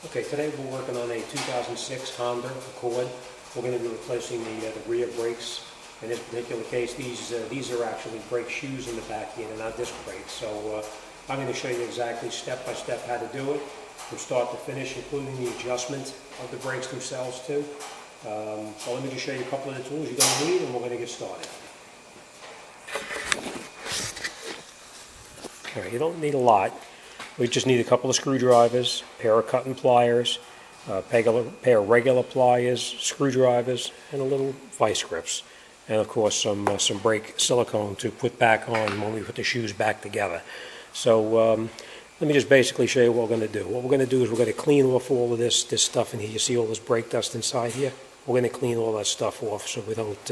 Okay, today we're working on a 2006 Honda Accord. We're going to be replacing the rear brakes. In this particular case, these are actually brake shoes in the back here, they're not disc brakes. So I'm going to show you exactly step by step how to do it from start to finish, including the adjustment of the brakes themselves too. So let me just show you a couple of the tools you're going to need and we're going to get started. All right, you don't need a lot. We just need a couple of screwdrivers, a pair of cutting pliers, a pair of regular pliers, screwdrivers, and a little vice grips. And of course some brake silicone to put back on when we put the shoes back together. So let me just basically show you what we're going to do. What we're going to do is we're going to clean off all of this stuff in here. You see all this brake dust inside here? We're going to clean all that stuff off so we don't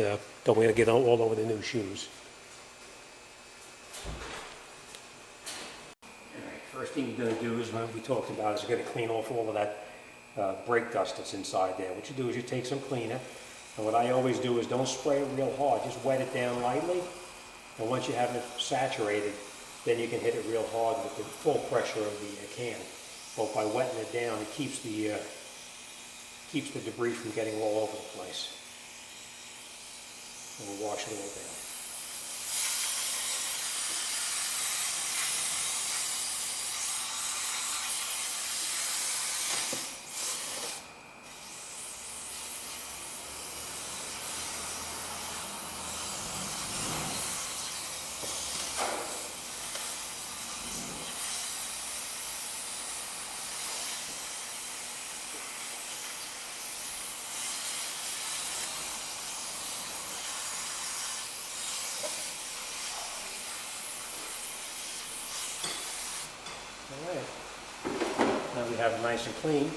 get all over the new shoes. First thing you're going to do is what we talked about is you're going to clean off all of that brake dust that's inside there. What you do is you take some cleaner, and what I always do is don't spray it real hard, just wet it down lightly, and once you have it saturated, then you can hit it real hard with the full pressure of the can. But by wetting it down, it keeps the debris from getting all over the place. And we'll wash it all down. Alright, now we have it nice and clean.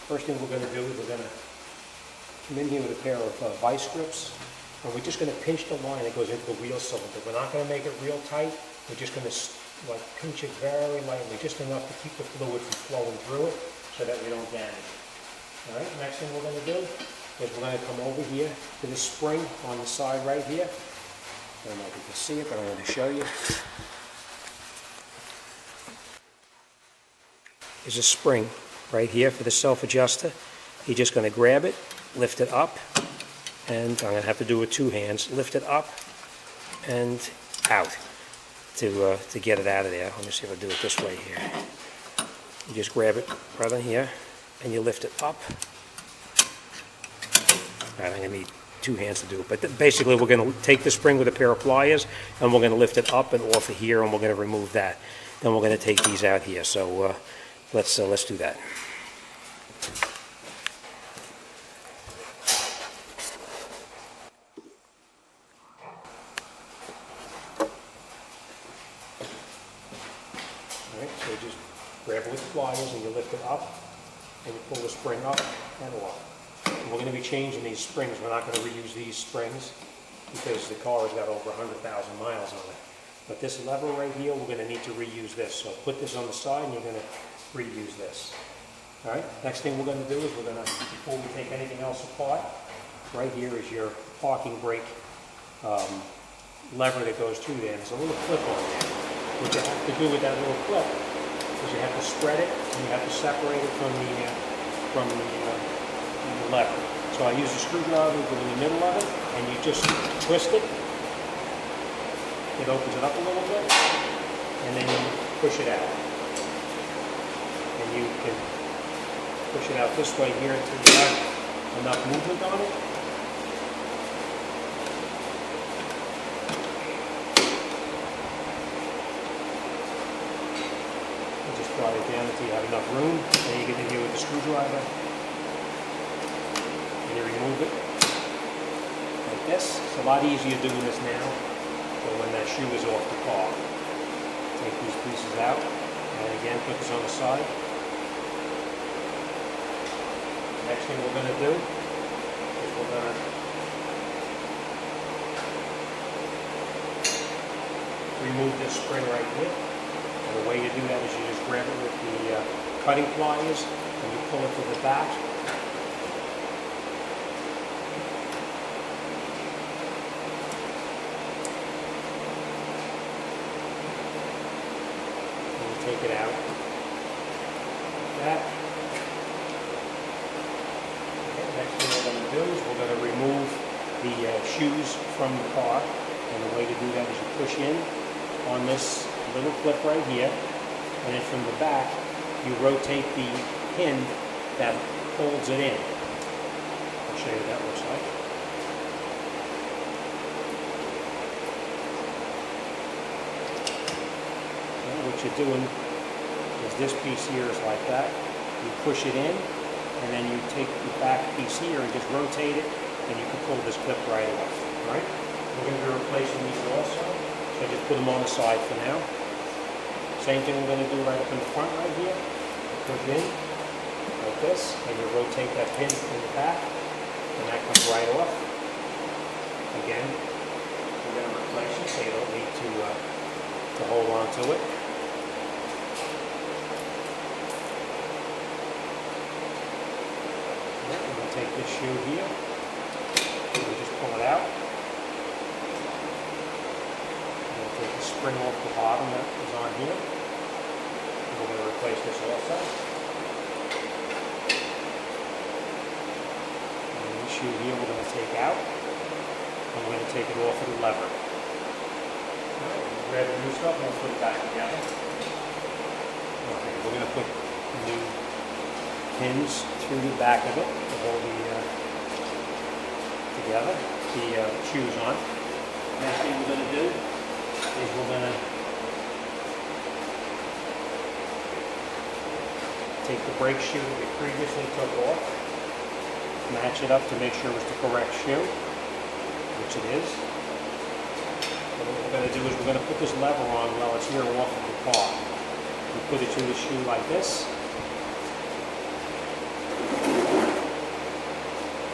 First thing we're going to do is we're going to come in here with a pair of vice grips, and we're just going to pinch the line that goes into the wheel cylinder. We're not going to make it real tight, we're just going to pinch it very lightly, just enough to keep the fluid from flowing through it so that we don't damage it. Alright, next thing we're going to do is we're going to come over here to the spring on the side right here. I don't know if you can see it, but I'm going to show you. There's a spring right here for the self-adjuster. You're just going to grab it, lift it up, and I'm going to have to do it with two hands. Lift it up and out to get it out of there. Let me see if I do it this way here. You just grab it right on here, and you lift it up. All right, I'm going to need two hands to do it. But basically, we're going to take the spring with a pair of pliers, and we're going to lift it up and off of here, and we're going to remove that. Then we're going to take these out here. So let's do that. Alright, so you just grab it with the pliers and you lift it up and you pull the spring up and off. And we're going to be changing these springs. We're not going to reuse these springs because the car has got over 100,000 miles on it. But this lever right here, we're going to need to reuse this. So put this on the side and you're going to reuse this. Alright, next thing we're going to do is we're going to, before we take anything else apart, right here is your parking brake lever that goes through there. There's a little clip on there. What you have to do with that little clip is you have to spread it and you have to separate it from the lever. So I use a screwdriver, go in the middle of it, and you just twist it. It opens it up a little bit, and then you push it out. And you can push it out this way here until you have enough movement on it. And just slide it down until you have enough room. Then you get in here with the screwdriver and you remove it like this. It's a lot easier doing this now than when that shoe is off the car. Take these pieces out and again put this on the side. Next thing we're going to do is we're going to remove this spring right here. And the way you do that is you just grab it with the cutting pliers and you pull it to the back. And you take it out. that. Okay, next thing we're going to do is we're going to remove the shoes from the car. And the way to do that is you push in on this little clip right here. And then from the back, you rotate the pin that holds it in. I'll show you what that looks like. And what you're doing is this piece here is like that. You push it in, and then you take the back piece here and just rotate it, and you can pull this clip right off. All right? We're going to be replacing these also, so just put them on the side for now. Same thing we're going to do right up in the front right here. You push in like this, and you rotate that pin in the back, and that comes right off. Again, we're going to replace it so you don't need to hold on to it. We're going to take this shoe here, and we just pull it out. We're going to take the spring off the bottom that is on here. We're going to replace this also. And this shoe here we're going to take out. And we're going to take it off of the lever. Alright, we'll grab the new stuff and we'll put it back together. Okay, we're going to put new pins through the back of it to hold the shoes on. Next thing we're going to do is we're going to take the brake shoe that we previously took off, match it up to make sure it's the correct shoe, which it is. And what we're going to do is we're going to put this lever on while it's here off of the car. We put it through the shoe like this.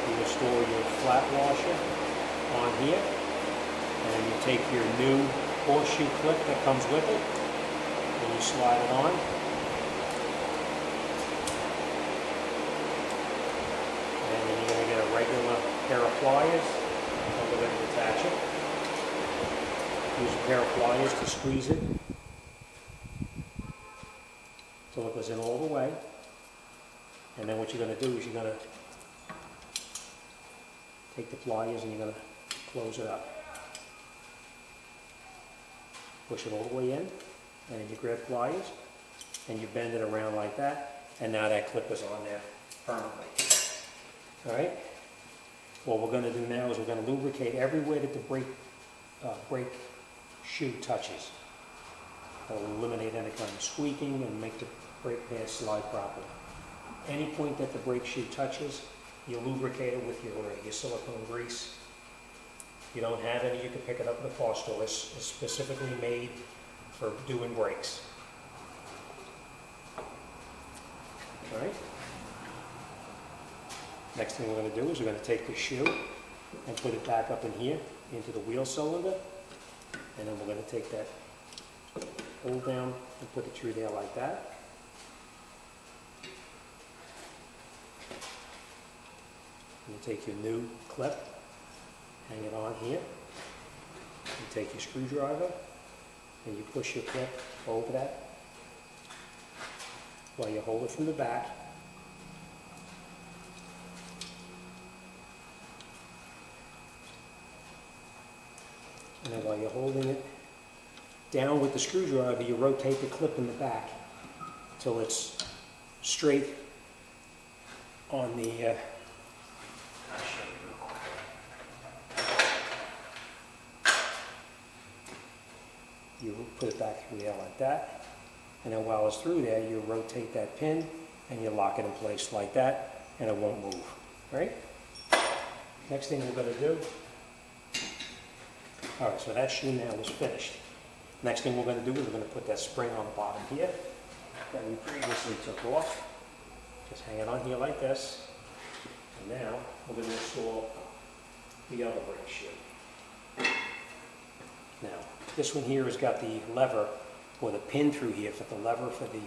You install your flat washer on here, and then you take your new horseshoe clip that comes with it, and you slide it on. Regular pair of pliers, and we're going to attach it. Use a pair of pliers to squeeze it till it goes in all the way. And then what you're going to do is you're going to take the pliers and you're going to close it up. Push it all the way in, and then you grab pliers and you bend it around like that, and now that clip is on there permanently. All right? What we're going to do now is we're going to lubricate everywhere that the brake shoe touches. That'll eliminate any kind of squeaking and make the brake pads slide properly. Any point that the brake shoe touches, you lubricate it with your silicone grease. If you don't have any, you can pick it up at the car store. It's specifically made for doing brakes. All right? Next thing we're going to do is we're going to take the shoe and put it back up in here into the wheel cylinder, and then we're going to take that hole down and put it through there like that. You take your new clip, hang it on here, you take your screwdriver and you push your clip over that while you hold it from the back. And then while you're holding it down with the screwdriver, you rotate the clip in the back until it's straight on the you put it back through there like that, and then while it's through there, you rotate that pin and you lock it in place like that, and it won't move. Right? Next thing we're going to do. All right, so that shoe now is finished. Next thing we're going to do is we're going to put that spring on the bottom here that we previously took off. Just hang it on here like this. And now we're going to install the other brake shoe. Now, this one here has got the lever or the pin through here for the lever for the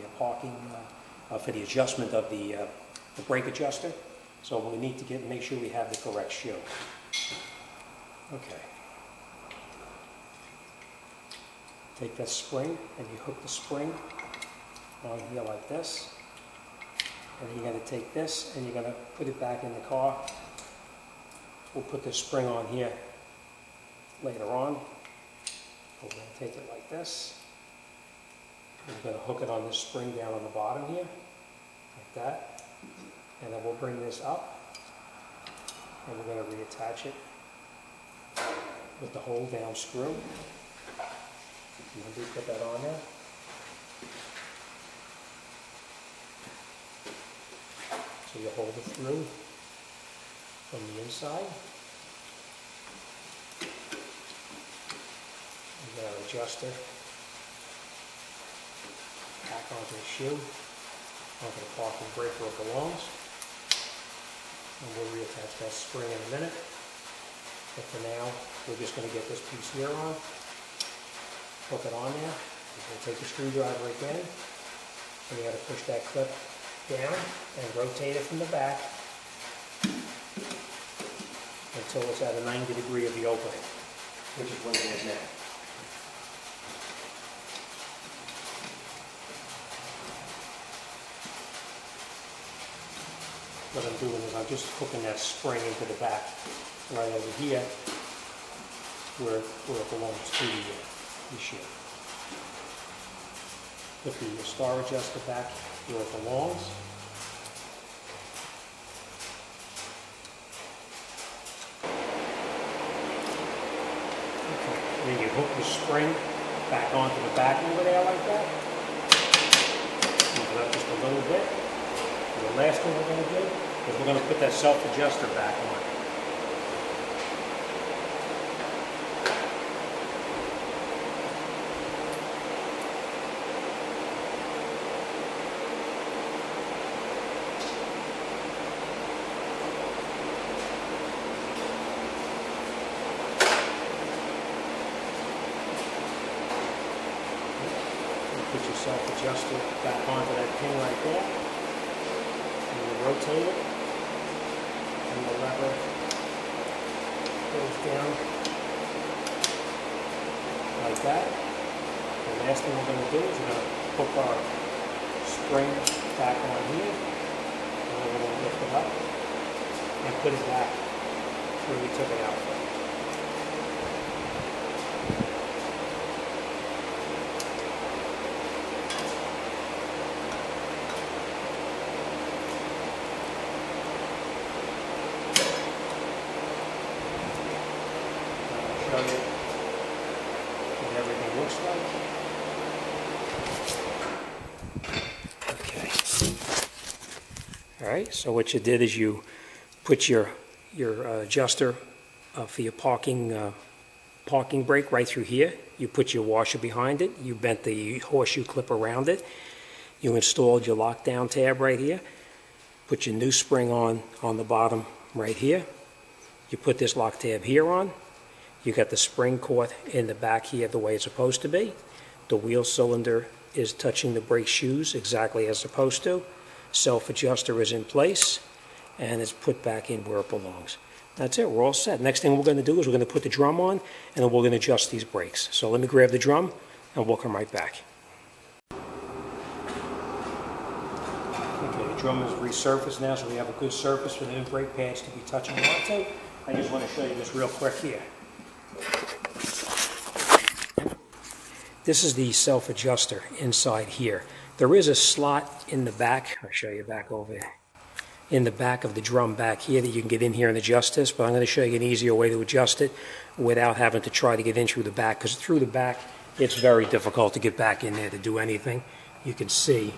for the adjustment of the brake adjuster. So we need to make sure we have the correct shoe. Okay. Take that spring and you hook the spring on here like this. And then you're going to take this and you're going to put it back in the car. We'll put this spring on here later on. We're going to take it like this. We're going to hook it on this spring down on the bottom here, like that. And then we'll bring this up and we're going to reattach it with the hold down screw. And do put that on there. So you hold it through from the inside. We got our adjuster back onto the shoe, onto the parking brake where it belongs. And we'll reattach that spring in a minute. But for now, we're just going to get this piece here on, hook it on there. We're going to take the screwdriver again, and you got to push that clip down and rotate it from the back until it's at a 90-degree of the opening, which is what it is now. What I'm doing is I'm just hooking that spring into the back right over here where it belongs to the shoe. Put the star adjuster back where it belongs. Okay. And then you hook the spring back onto the back over there like that. Move it up just a little bit. And the last thing we're going to do is we're going to put that self-adjuster back on. Put your self-adjuster back onto that pin right there, and you rotate it, and the lever goes down like that. The last thing we're going to do is we're going to hook our spring back on here, and then we're going to lift it up and put it back where we took it out from. Show you what everything looks like. Okay. All right. So what you did is you put your adjuster for your parking brake right through here. You put your washer behind it. You bent the horseshoe clip around it. You installed your lockdown tab right here. Put your new spring on the bottom right here. You put this lock tab here on. You got the spring caught in the back here the way it's supposed to be. The wheel cylinder is touching the brake shoes exactly as supposed to. Self-adjuster is in place and it's put back in where it belongs. That's it, we're all set. Next thing we're going to do is we're going to put the drum on and then we're going to adjust these brakes. So let me grab the drum and we'll come right back. Okay, the drum is resurfaced now, so we have a good surface for the new brake pads to be touching onto. I just want to show you this real quick here. This is the self-adjuster inside here. There is a slot in the back. I'll show you back over there. In the back of the drum back here that you can get in here and adjust this, but I'm going to show you an easier way to adjust it without having to try to get in through the back, because through the back it's very difficult to get back in there to do anything. You can see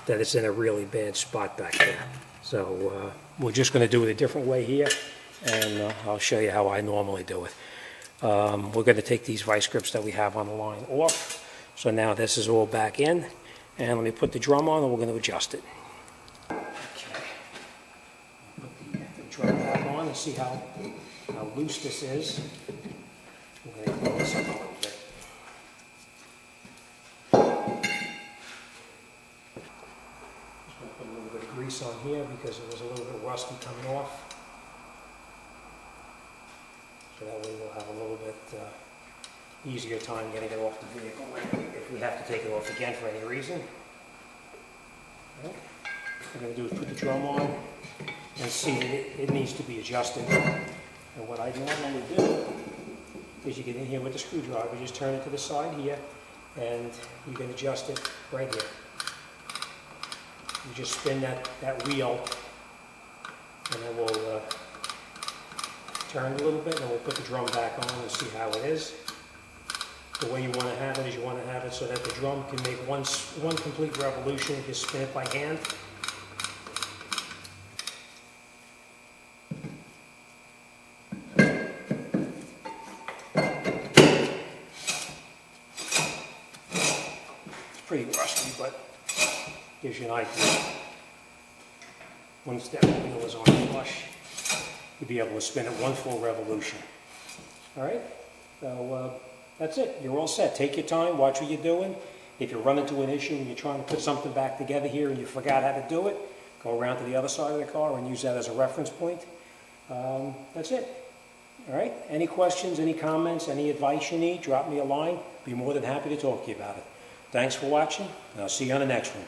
that it's in a really bad spot back there. So we're just going to do it a different way here, and I'll show you how I normally do it. We're going to take these vice grips that we have on the line off. So now this is all back in, and let me put the drum on and we're going to adjust it. Okay. Put the drum back on and see how loose this is. I'm going to clean this up a little bit. Just going to put a little bit of grease on here because it was a little bit rusty coming off. So that way we'll have a little bit easier time getting it off the vehicle if we have to take it off again for any reason. Okay. we're going to do is put the drum on and see that it needs to be adjusted. And what I normally do is you get in here with the screwdriver, just turn it to the side here, and you can adjust it right here. You just spin that wheel, and then we'll turn a little bit, and we'll put the drum back on and see how it is. The way you want to have it is you want to have it so that the drum can make one complete revolution if you spin it by hand. It's pretty rusty, but gives you an idea. Once that wheel is on flush, you'll be able to spin it one full revolution. All right, so that's it. You're all set. Take your time, watch what you're doing. If you run into an issue and you're trying to put something back together here and you forgot how to do it, go around to the other side of the car and use that as a reference point. That's it. All right, any questions, any comments, any advice you need, drop me a line. Be more than happy to talk to you about it. Thanks for watching, and I'll see you on the next one.